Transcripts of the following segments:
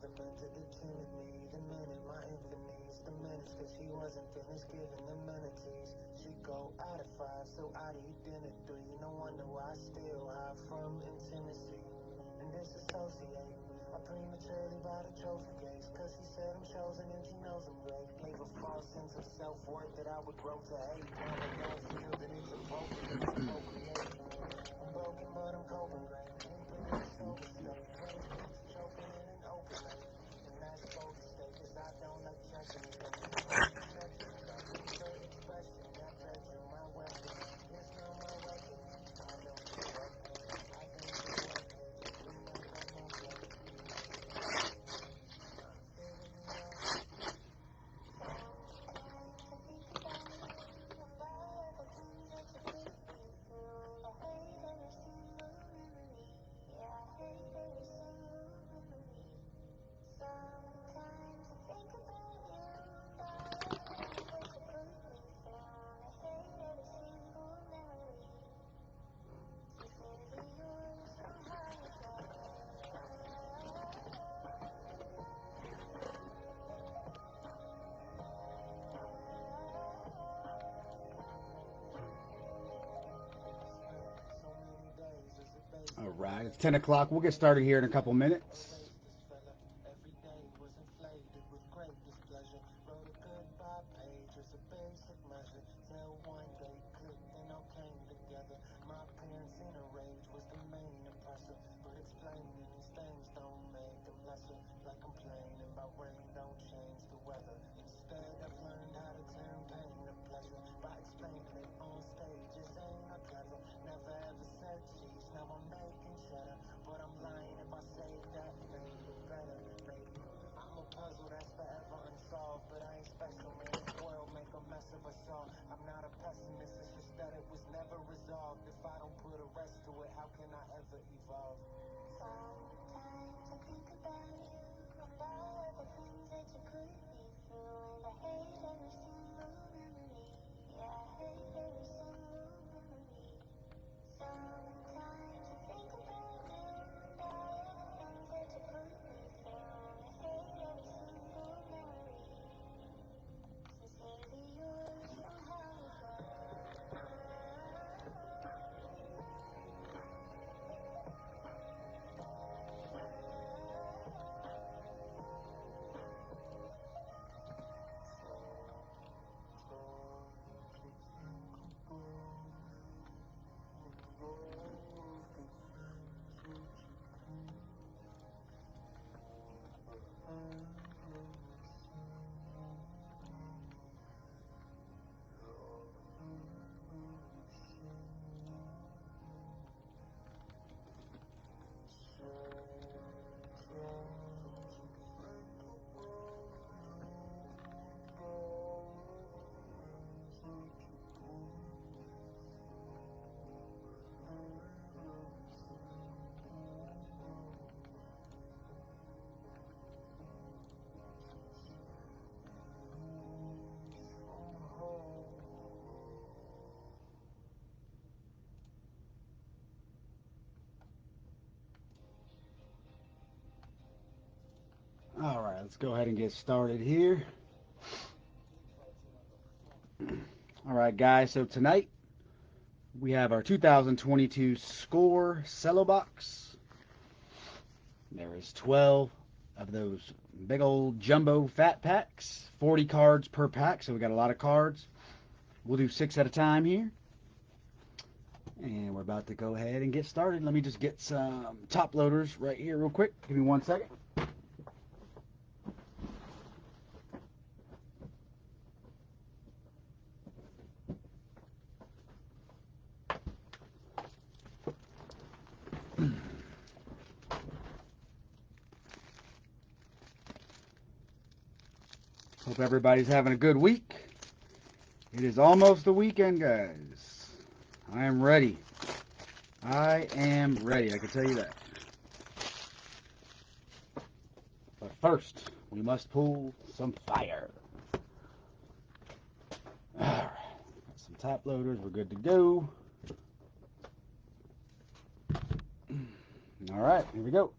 other men to the timid me, the men in my infinies, the menace cause she wasn't finished giving amenities. She go out at 5, so I'd eat dinner 3. No wonder why I still hide from intimacy and disassociate. I prematurely bought a trophy case, cause he said I'm chosen and she knows I'm great. Gave a false sense of self-worth that I would grow to hate. Now I don't feel that it's appropriate to procreate. I'm broken but I'm coping great. Ain't been in a sober state. Raised kids choking in an open lane. And that's bold to stay, cause I don't like checking it. For expression, that bedroom, my weapon. It's not my weapon. I don't give up. I think you're welcome. You might have my blood. All right, it's 10 o'clock. We'll get started here in a couple minutes. Every day was inflated with great displeasure. Wrote a goodbye page as a basic measure. Till one day clicked and all came together. My appearance in a rage was the main impressor. But explaining these things don't make them lesser. Like complaining about rain don't change the weather. Instead I've learned how to turn pain to pleasure. By explaining it on stages ain't not clever. Never ever said cheese, now I'm making cheddar. But I'm lying if I say that made it better. Maybe I'm a puzzle that's forever unsolved. But I ain't special, man, this world make a mess of us all. I'm not a pessimist, it's just that it was never resolved. If I don't put a rest to it, how can I ever evolve? Sometimes I think about you and all the things that you put me through. And I hate every single memory. Yeah, I hate every single memory. Sometimes I think about you and all the things that you put me through. And I hate every single memory. Sincerely yours from Hollywood. All right, let's go ahead and get started here. All right, guys, so tonight we have our 2022 score cello box. There is 12 of those big old jumbo fat packs, 40 cards per pack, so we got a lot of cards. We'll do 6 at a time here. And we're about to go ahead and get started. Let me just get some top loaders right here real quick. Give me 1 second. Hope everybody's having a good week. It is almost the weekend, guys. I am ready. I am ready, I can tell you that. But first, we must pull some fire. Alright, got some top loaders, we're good to go. Alright, here we go.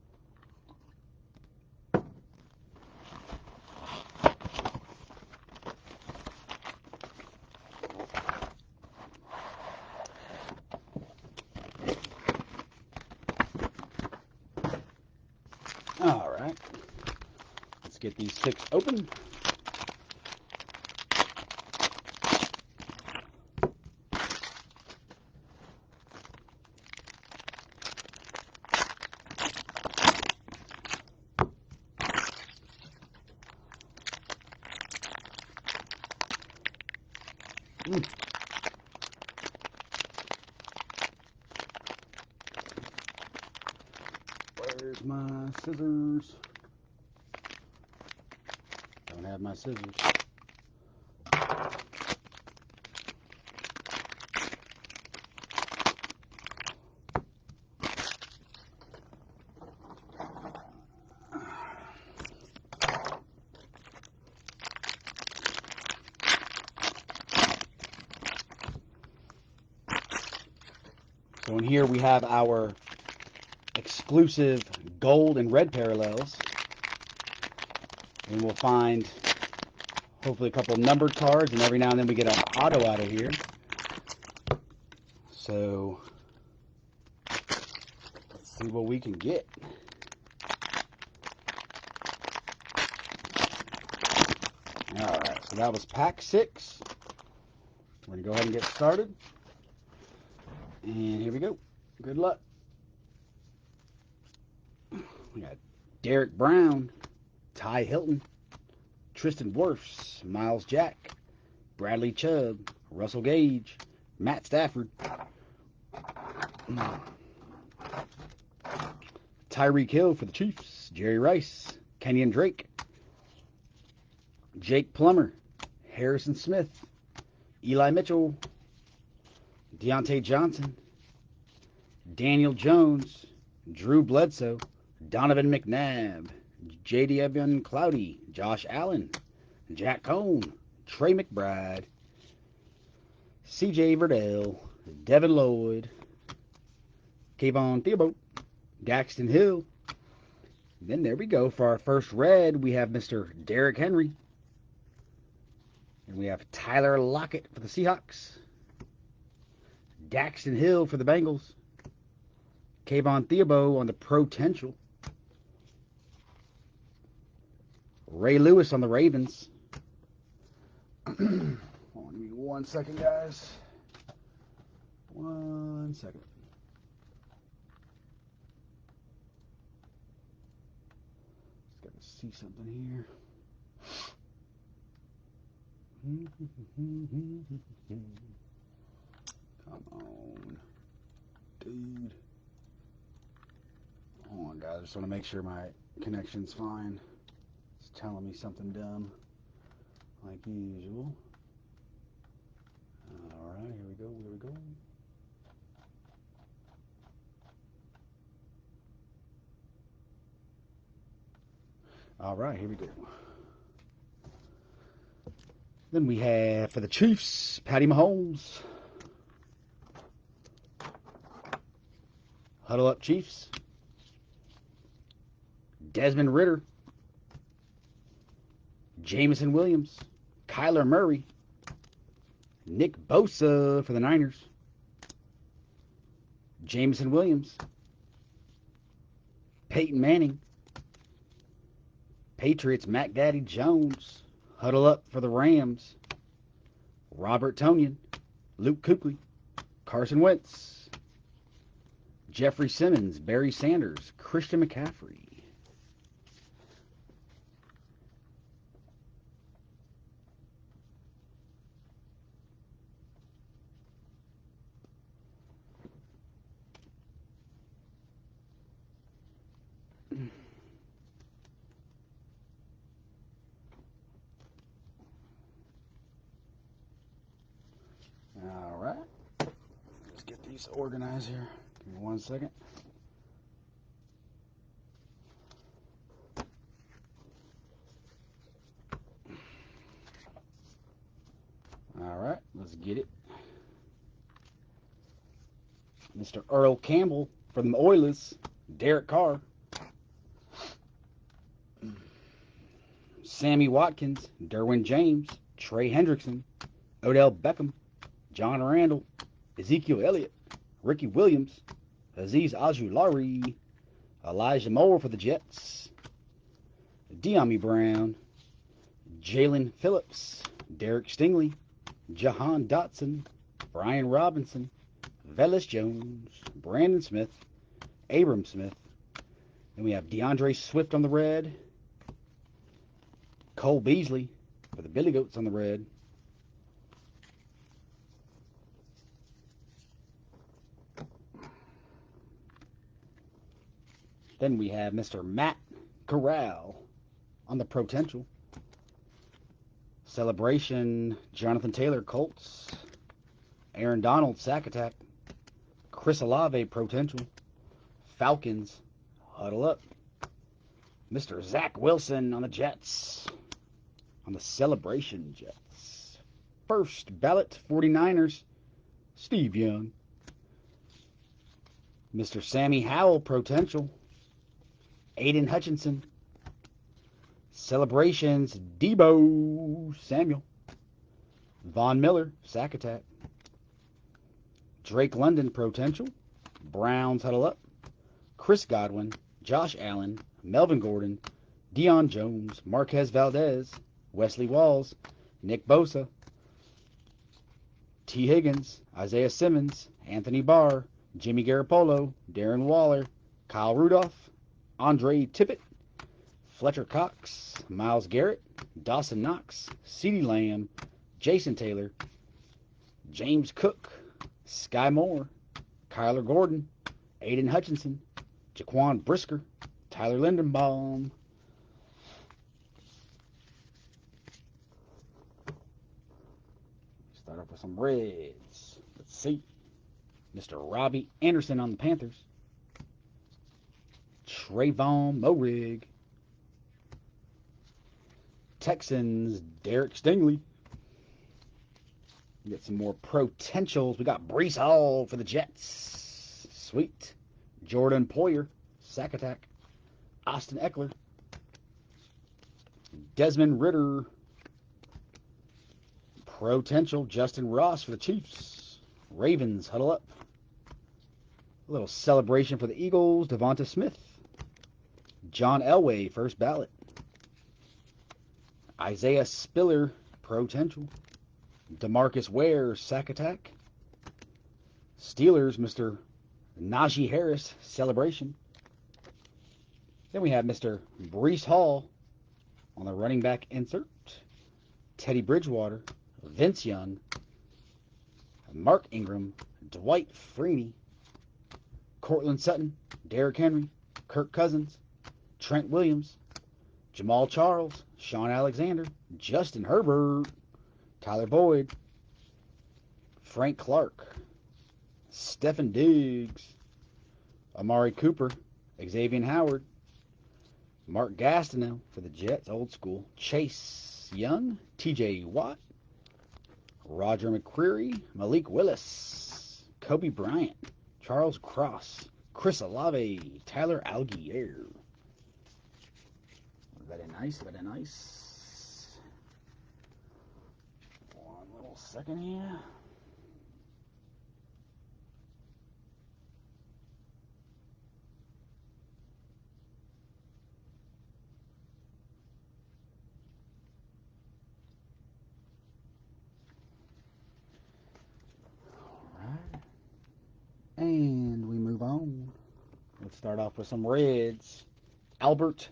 get these 6 open. Where's my scissors? Don't have my scissors. So in here we have our exclusive gold and red parallels. And we'll find hopefully a couple numbered cards, and every now and then we get an auto out of here. So let's see what we can get. Alright, so that was pack 6. We're going to go ahead and get started. And here we go. Good luck. We got Derek Brown, Ty Hilton, Tristan Wirfs, Miles Jack, Bradley Chubb, Russell Gage, Matt Stafford, Tyreek Hill for the Chiefs, Jerry Rice, Kenyon Drake, Jake Plummer, Harrison Smith, Eli Mitchell, Deontay Johnson, Daniel Jones, Drew Bledsoe, Donovan McNabb, J.D. Evan Cloudy, Josh Allen, Jack Cohn, Trey McBride, C.J. Verdell, Devin Lloyd, Kayvon Thibodeau, Daxton Hill. Then there we go. For our first red, we have Mr. Derrick Henry. And we have Tyler Lockett for the Seahawks, Daxton Hill for the Bengals, Kayvon Thibodeau on the potential, Ray Lewis on the Ravens. Hold on, give me 1 second, guys. 1 second. Just gotta see something here. Come on, dude. Hold on, guys. I just want to make sure my connection's fine. It's telling me something dumb, like usual. All right, here we go. Here we go. All right, here we go. Then we have for the Chiefs, Patty Mahomes. Huddle up, Chiefs. Desmond Ridder, Jameson Williams, Kyler Murray, Nick Bosa for the Niners, Jameson Williams, Peyton Manning, Patriots, Mac Daddy Jones. Huddle up for the Rams, Robert Tonyan, Luke Kuechly, Carson Wentz, Jeffrey Simmons, Barry Sanders, Christian McCaffrey. All right, let's get these organized here. Give me 1 second. All right, let's get it. Mr. Earl Campbell from the Oilers, Derek Carr, Sammy Watkins, Derwin James, Trey Hendrickson, Odell Beckham, John Randall, Ezekiel Elliott, Ricky Williams, Azeez Ojulari, Elijah Moore for the Jets, De'Ami Brown, Jalen Phillips, Derek Stingley, Jahan Dotson, Brian Robinson, Velus Jones, Brandon Smith, Abram Smith. Then we have DeAndre Swift on the red, Cole Beasley for the Billy Goats on the red, then we have Mr. Matt Corral on the potential. Celebration, Jonathan Taylor, Colts. Aaron Donald, Sack Attack. Chris Olave, potential. Falcons, huddle up. Mr. Zach Wilson on the Jets. On the Celebration Jets. First ballot, 49ers, Steve Young. Mr. Sammy Howell, potential. Aiden Hutchinson. Celebrations, Debo Samuel. Von Miller, Sack Attack. Drake London, potential. Browns, huddle up. Chris Godwin, Josh Allen, Melvin Gordon, Deion Jones, Marquez Valdez, Wesley Walls, Nick Bosa, T. Higgins, Isaiah Simmons, Anthony Barr, Jimmy Garoppolo, Darren Waller, Kyle Rudolph, Andre Tippett, Fletcher Cox, Myles Garrett, Dawson Knox, CeeDee Lamb, Jason Taylor, James Cook, Sky Moore, Kyler Gordon, Aiden Hutchinson, Jaquan Brisker, Tyler Lindenbaum. Start off with some Reds. Let's see. Mr. Robbie Anderson on the Panthers. Trayvon Moehrig. Texans, Derek Stingley. We got some more potentials. We got Breece Hall for the Jets. Sweet. Jordan Poyer, Sack Attack. Austin Eckler. Desmond Ridder. Potential, Justin Ross for the Chiefs. Ravens, huddle up. A little celebration for the Eagles, Devonta Smith. John Elway, first ballot. Isaiah Spiller, potential. DeMarcus Ware, Sack Attack. Steelers, Mr. Najee Harris, celebration. Then we have Mr. Breece Hall on the running back insert. Teddy Bridgewater, Vince Young, Mark Ingram, Dwight Freeney, Cortland Sutton, Derrick Henry, Kirk Cousins, Trent Williams, Jamal Charles, Sean Alexander, Justin Herbert, Tyler Boyd, Frank Clark, Stephen Diggs, Amari Cooper, Xavier Howard, Mark Gastineau for the Jets, old school, Chase Young, TJ Watt, Roger McCreary, Malik Willis, Kobe Bryant, Charles Cross, Chris Olave, Tyler Algier. Very nice, very nice. One little second here. Alright. And we move on. Let's start off with some Reds. Albert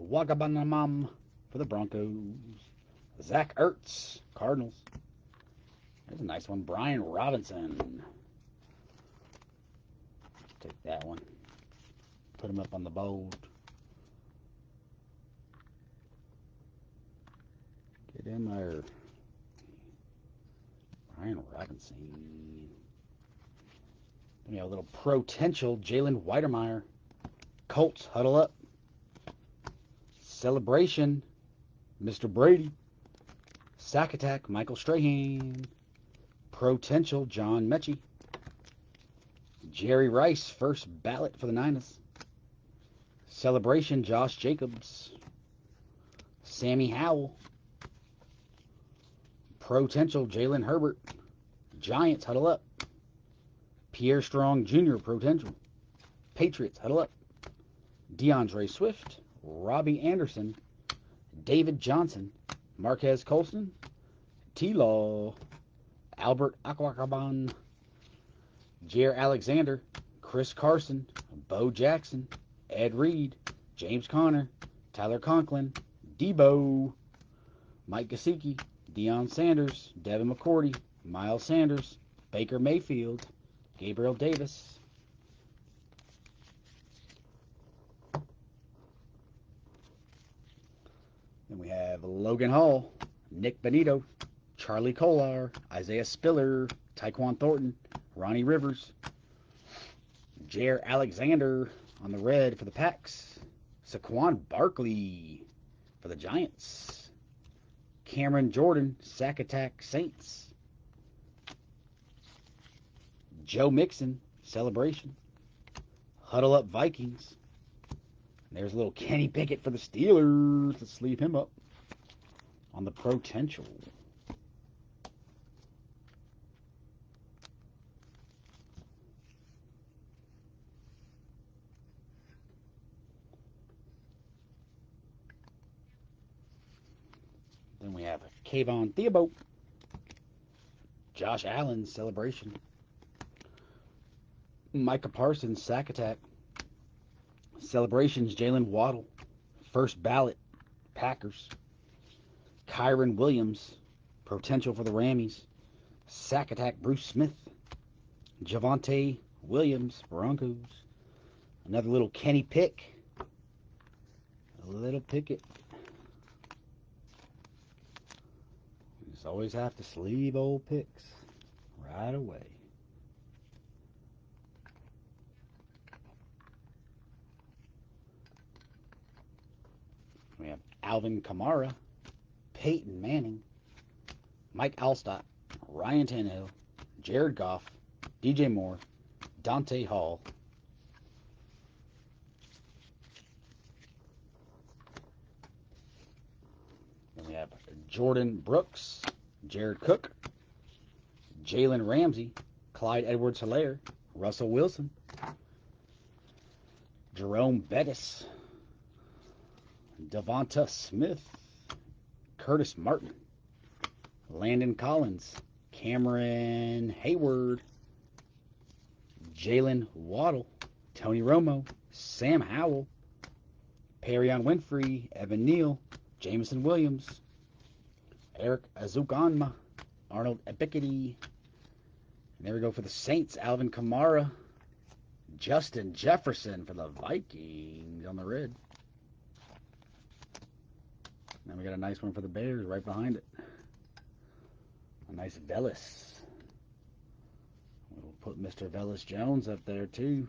Wagabanamam for the Broncos. Zach Ertz, Cardinals. There's a nice one. Brian Robinson. Take that one. Put him up on the board. Get in there. Brian Robinson. Then we have a little potential. Jalen Whitemeyer. Colts, huddle up. Celebration. Mr. Brady. Sack Attack, Michael Strahan. Potential, John Mechie. Jerry Rice, first ballot for the Niners. Celebration, Josh Jacobs. Sammy Howell. Potential, Jalen Herbert. Giants, huddle up. Pierre Strong Jr., potential. Patriots, huddle up. DeAndre Swift. Robbie Anderson, David Johnson, Marquez Colston, T-Law, Albert Aquacaban, Jair Alexander, Chris Carson, Bo Jackson, Ed Reed, James Conner, Tyler Conklin, Debo, Mike Gesicki, Deion Sanders, Devin McCourty, Miles Sanders, Baker Mayfield, Gabriel Davis. Then we have Logan Hall, Nick Benito, Charlie Kolar, Isaiah Spiller, Tyquan Thornton, Ronnie Rivers, Jair Alexander on the red for the Packs, Saquon Barkley for the Giants, Cameron Jordan, Sack Attack Saints, Joe Mixon, Celebration, Huddle Up Vikings. And there's a little Kenny Pickett for the Steelers. Let's leave him up on the potential. Then we have Kayvon Thibodeau, Josh Allen, Celebration, Micah Parsons, Sack Attack, Celebrations, Jalen Waddle, First Ballot, Packers, Kyron Williams, potential for the Rammies, Sack Attack, Bruce Smith, Javonte Williams, Broncos, another little Kenny Pick, a little Pickett. You just always have to sleeve old picks right away. We have Alvin Kamara, Peyton Manning, Mike Alstott, Ryan Tannehill, Jared Goff, DJ Moore, Dante Hall. Then we have Jordan Brooks, Jared Cook, Jalen Ramsey, Clyde Edwards-Helaire, Russell Wilson, Jerome Bettis, Devonta Smith, Curtis Martin, Landon Collins, Cameron Hayward, Jalen Waddle, Tony Romo, Sam Howell, Perrion Winfrey, Evan Neal, Jameson Williams, Eric Azukanma, Arnold Ebiketie. And there we go for the Saints, Alvin Kamara, Justin Jefferson for the Vikings on the red. Then we got a nice one for the Bears right behind it. A nice Velus. We'll put Mr. Velus Jones up there too.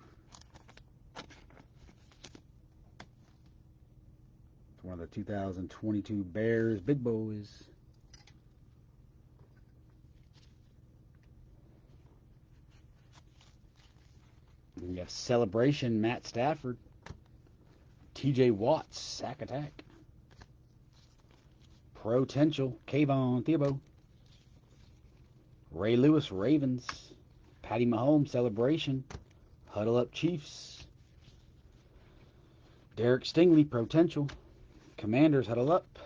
It's one of the 2022 Bears Big Boys. And we have Celebration, Matt Stafford, TJ Watts, Sack Attack, Potential, Kayvon Thibodeau, Ray Lewis, Ravens, Patty Mahomes, Celebration, Huddle Up Chiefs, Derek Stingley, Potential, Commanders, Huddle Up,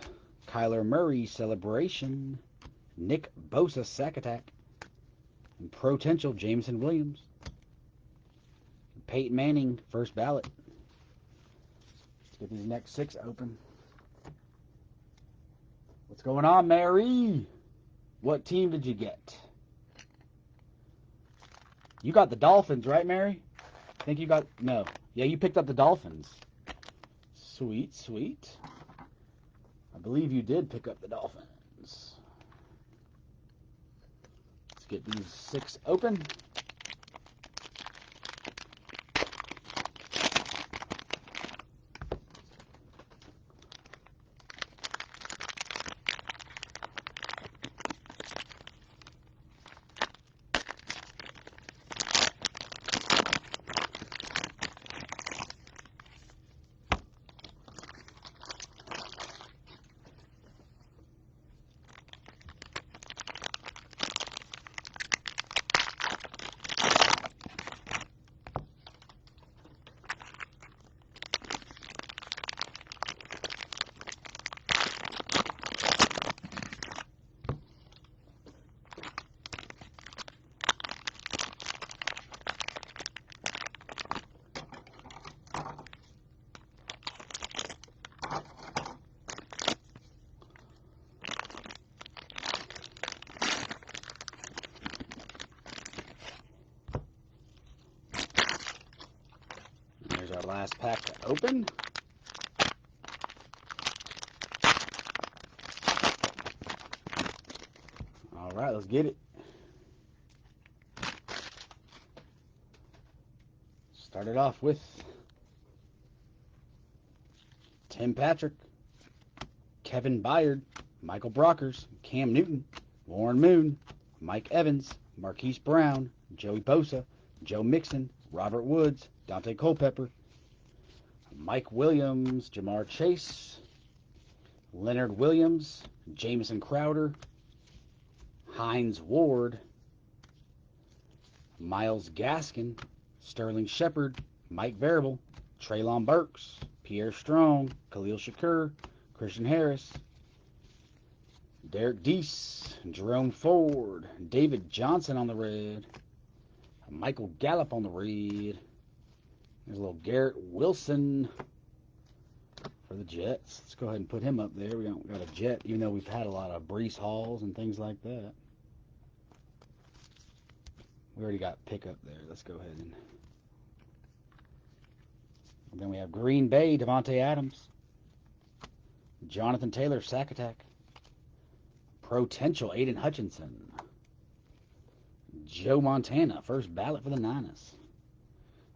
Kyler Murray, Celebration, Nick Bosa, Sack Attack, and Potential, Jameson Williams, Peyton Manning, First Ballot. Let's get these next 6 open. What's going on, Mary? What team did you get? You got the Dolphins, right, Mary? I think you got... No. Yeah, you picked up the Dolphins. Sweet, sweet. I believe you did pick up the Dolphins. Let's get these 6 open. last pack to open. All right, let's get it. Started off with Tim Patrick, Kevin Byard, Michael Brockers, Cam Newton, Warren Moon, Mike Evans, Marquise Brown, Joey Bosa, Joe Mixon, Robert Woods, Dante Culpepper, Mike Williams, Jamar Chase, Leonard Williams, Jamison Crowder, Hines Ward, Myles Gaskin, Sterling Shepard, Mike Variable, Treylon Burks, Pierre Strong, Khalil Shakur, Christian Harris, Derek Deese, Jerome Ford, David Johnson on the red, Michael Gallup on the red. There's a little Garrett Wilson for the Jets. Let's go ahead and put him up there. We got a Jet, even though we've had a lot of Breece Halls and things like that. We already got pick up there. Let's go ahead and then we have Green Bay, Devontae Adams, Jonathan Taylor, Sack Attack, Potential, Aiden Hutchinson, Joe Montana, first ballot for the Niners,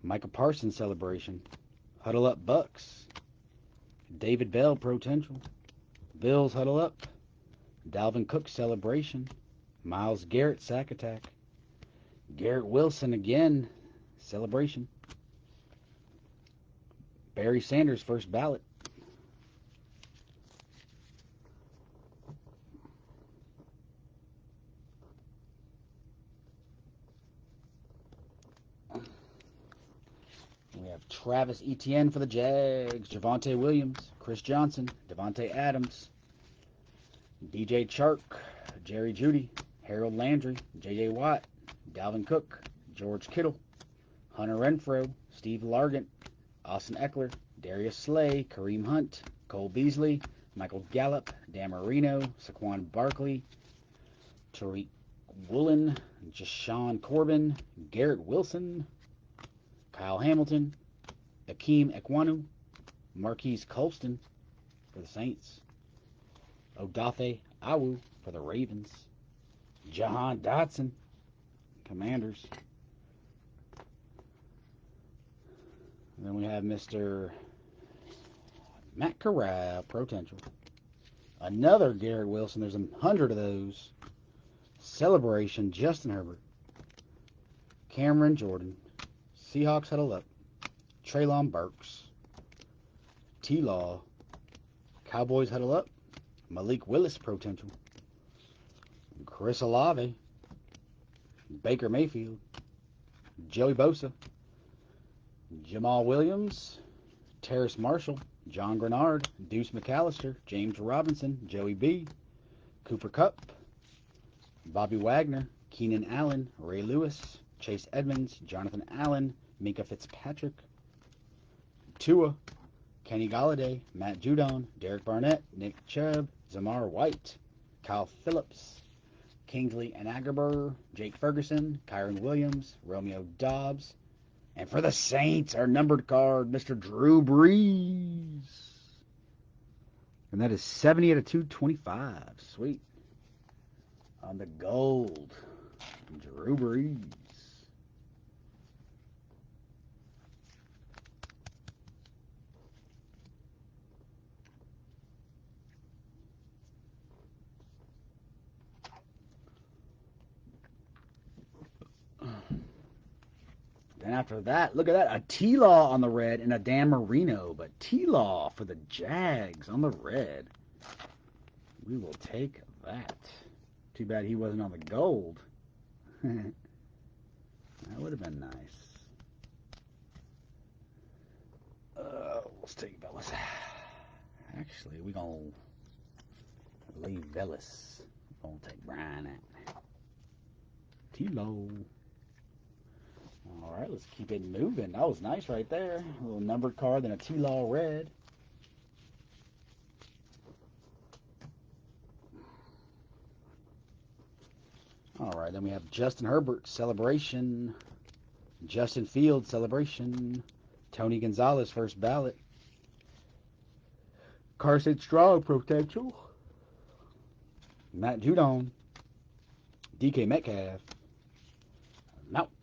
Micah Parsons celebration, Huddle Up Bucks, David Bell, Potential, Bills Huddle Up, Dalvin Cook celebration, Myles Garrett, Sack Attack, Garrett Wilson again, celebration, Barry Sanders, first ballot, we have Travis Etienne for the Jags, Javonte Williams, Chris Johnson, Devontae Adams, DJ Chark, Jerry Jeudy, Harold Landry, J.J. Watt, Dalvin Cook, George Kittle, Hunter Renfrow, Steve Largent, Austin Eckler, Darius Slay, Kareem Hunt, Cole Beasley, Michael Gallup, Dan Marino, Saquon Barkley, Tariq Woolen, Jashawn Corbin, Garrett Wilson, Kyle Hamilton, Akeem Ekwonu, Marquise Colston for the Saints, Odafe Awu for the Ravens, Jahan Dotson, Commanders. And then we have Mr. Matt Corral, Potential. Another Garrett Wilson. There's 100 of those. Celebration, Justin Herbert. Cameron Jordan. Seahawks Huddle Up. Treylon Burks. T-Law. Cowboys Huddle Up. Malik Willis, Potential. Chris Olave. Baker Mayfield. Joey Bosa. Jamal Williams. Terrace Marshall. John Grenard. Deuce McAllister. James Robinson. Joey B. Cooper Kupp. Bobby Wagner. Keenan Allen. Ray Lewis. Chase Edmonds. Jonathan Allen. Minka Fitzpatrick. Tua. Kenny Golladay. Matt Judon. Derek Barnett. Nick Chubb. Zamar White. Kyle Phillips. Kingsley Anagaber, Jake Ferguson, Kyron Williams, Romeo Dobbs, and for the Saints, our numbered card, Mr. Drew Brees. And that is 70 out of 225. Sweet. On the gold, Drew Brees. And after that, look at that, a T-Law on the red and a Dan Marino, but T-Law for the Jags on the red. We will take that. Too bad he wasn't on the gold. That would have been nice. Let's take Vellis. Actually, we're going to leave Vellis. We're going to take Brian out. T-Law. All right, let's keep it moving. That was nice right there. A little numbered card, then a T-Law red. All right, then we have Justin Herbert, celebration. Justin Fields, celebration. Tony Gonzalez, first ballot. Carson Strong, potential. Matt Judon. DK Metcalf.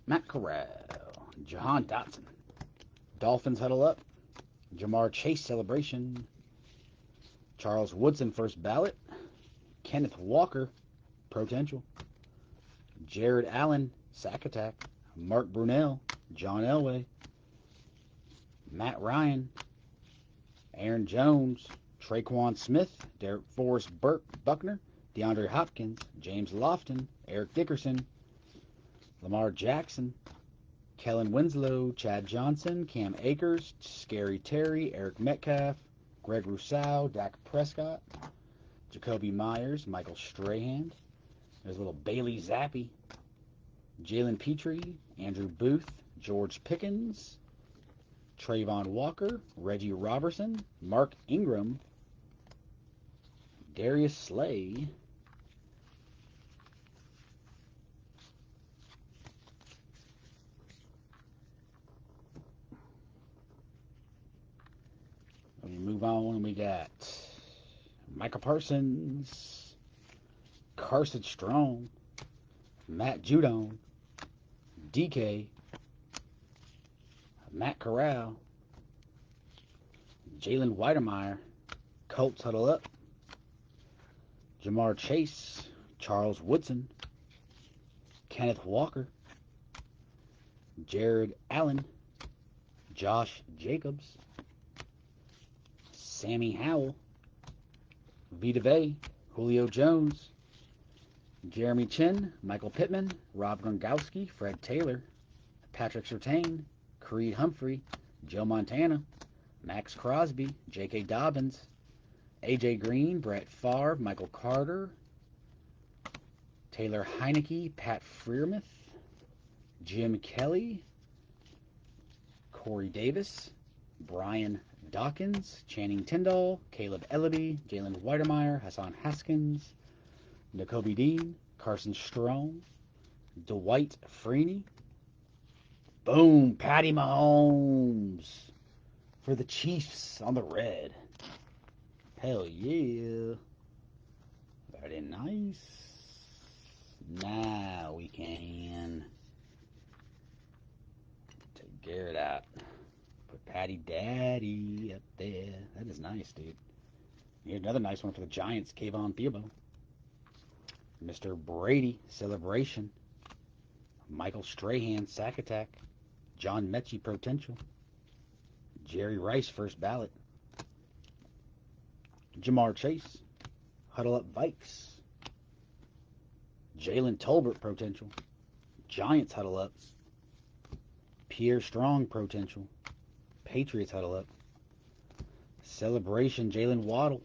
Matt Corral. Jahan Dotson. Dolphins huddle up. Jamar Chase celebration. Charles Woodson, first ballot. Kenneth Walker, potential. Jared Allen, sack attack. Mark Brunell, John Elway. Matt Ryan. Aaron Jones, Traquan Smith, Derek Forrest Buckner, DeAndre Hopkins, James Lofton, Eric Dickerson, Lamar Jackson, Kellen Winslow, Chad Johnson, Cam Akers, Scary Terry, Eric Metcalf, Greg Rousseau, Dak Prescott, Jacoby Myers, Michael Strahan. There's a little Bailey Zappi, Jalen Petrie, Andrew Booth, George Pickens, Trayvon Walker, Reggie Robertson, Mark Ingram, Darius Slay, we move on, we got Micah Parsons, Carson Strong, Matt Judon, DK, Matt Corral, Jalen Weidemeyer, Colts huddle up, Jamar Chase, Charles Woodson, Kenneth Walker, Jared Allen, Josh Jacobs, Sammy Howell, Vita Vea, Julio Jones, Jeremy Chin, Michael Pittman, Rob Gronkowski, Fred Taylor, Patrick Surtain, Creed Humphrey, Joe Montana, Max Crosby, J.K. Dobbins, A.J. Green, Brett Favre, Michael Carter, Taylor Heineke, Pat Freiermuth, Jim Kelly, Corey Davis, Brian Dawkins, Channing Tindall, Caleb Ellaby, Jalen Weidemeyer, Hassan Haskins, Nakobe Dean, Carson Strong, Dwight Freeney. Boom, Patty Mahomes for the Chiefs on the red. Hell yeah. Very nice. Now we can take Garrett out. Put Patty Daddy up there. That is nice, dude. Here's another nice one for the Giants, Kayvon Thibodeau. Mr. Brady, celebration. Michael Strahan, sack attack. John Mechie, potential. Jerry Rice, first ballot. Jamar Chase, huddle up Vikes. Jalen Tolbert, potential. Giants huddle up. Pierre Strong, potential. Patriots huddle up. Celebration, Jalen Waddle.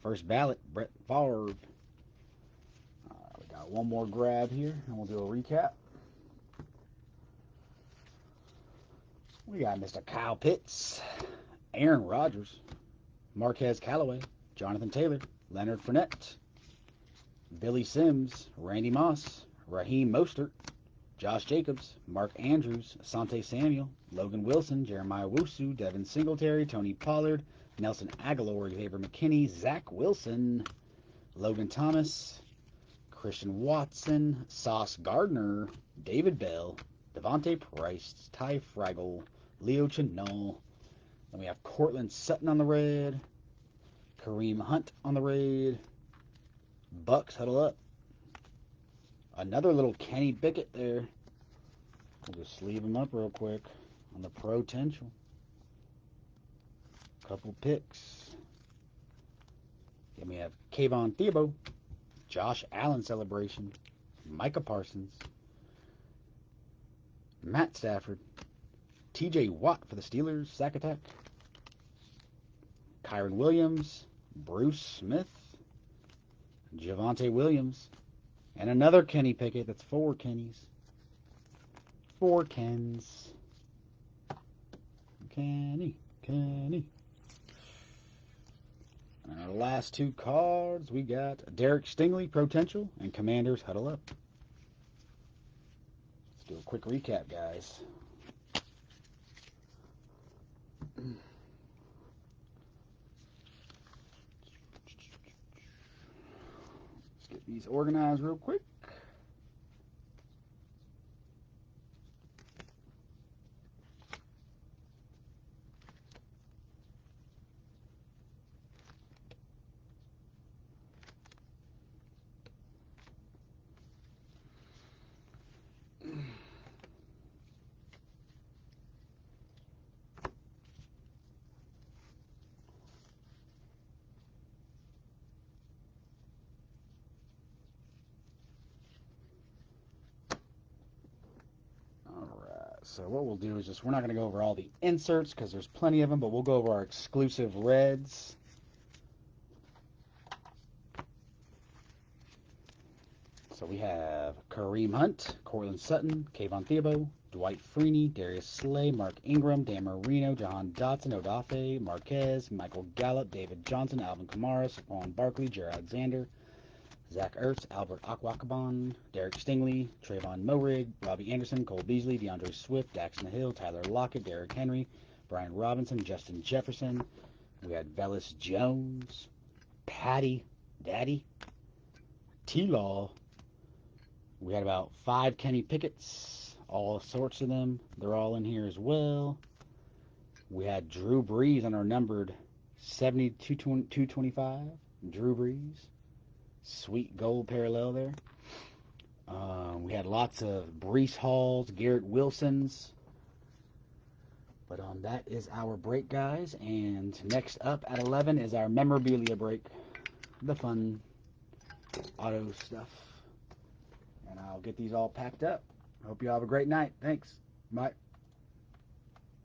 First ballot, Brett Favre. We got one more grab here, and we'll do a recap. We got Mr. Kyle Pitts, Aaron Rodgers, Marquez Callaway, Jonathan Taylor, Leonard Fournette, Billy Sims, Randy Moss, Raheem Mostert, Josh Jacobs, Mark Andrews, Asante Samuel, Logan Wilson, Jeremiah Wusu, Devin Singletary, Tony Pollard, Nelson Aguilar, Xavier McKinney, Zach Wilson, Logan Thomas, Christian Watson, Sauce Gardner, David Bell, Devontae Price, Ty Fraggle, Leo Chenal. Then we have Cortland Sutton on the red, Kareem Hunt on the red, Bucks huddle up. Another little Kenny Pickett there. We'll just sleeve him up real quick on the potential. Couple picks. Then we have Kayvon Thibodeau, Josh Allen celebration, Micah Parsons, Matt Stafford, TJ Watt for the Steelers, sack attack, Kyron Williams, Bruce Smith, Javonte Williams, and another Kenny Pickett. That's four Kennys. Four Kens. Kenny. And our last two cards, we got Derek Stingley, potential, and Commanders huddle up. Let's do a quick recap, guys. Get these organized real quick. So what we'll do is just, we're not going to go over all the inserts because there's plenty of them, but we'll go over our exclusive reds. So we have Kareem Hunt, Cortland Sutton, Kayvon Thibodeau, Dwight Freeney, Darius Slay, Mark Ingram, Dan Marino, Jahan Dotson, Odafe, Marquez, Michael Gallup, David Johnson, Alvin Kamara, Saquon Barkley, Jared Alexander, Zach Ertz, Albert Okwakabon, Derek Stingley, Trayvon Moehrig, Robbie Anderson, Cole Beasley, DeAndre Swift, Daxton Hill, Tyler Lockett, Derrick Henry, Brian Robinson, Justin Jefferson. We had Velus Jones, Patty, Daddy, T-Law. We had about 5 Kenny Pickett's, all sorts of them. They're all in here as well. We had Drew Brees on our numbered 72-225. Drew Brees. Sweet gold parallel there. We had lots of Brees Halls, Garrett Wilsons. But that is our break, guys. And next up at 11 is our memorabilia break. The fun auto stuff. And I'll get these all packed up. Hope you all have a great night. Thanks. Bye.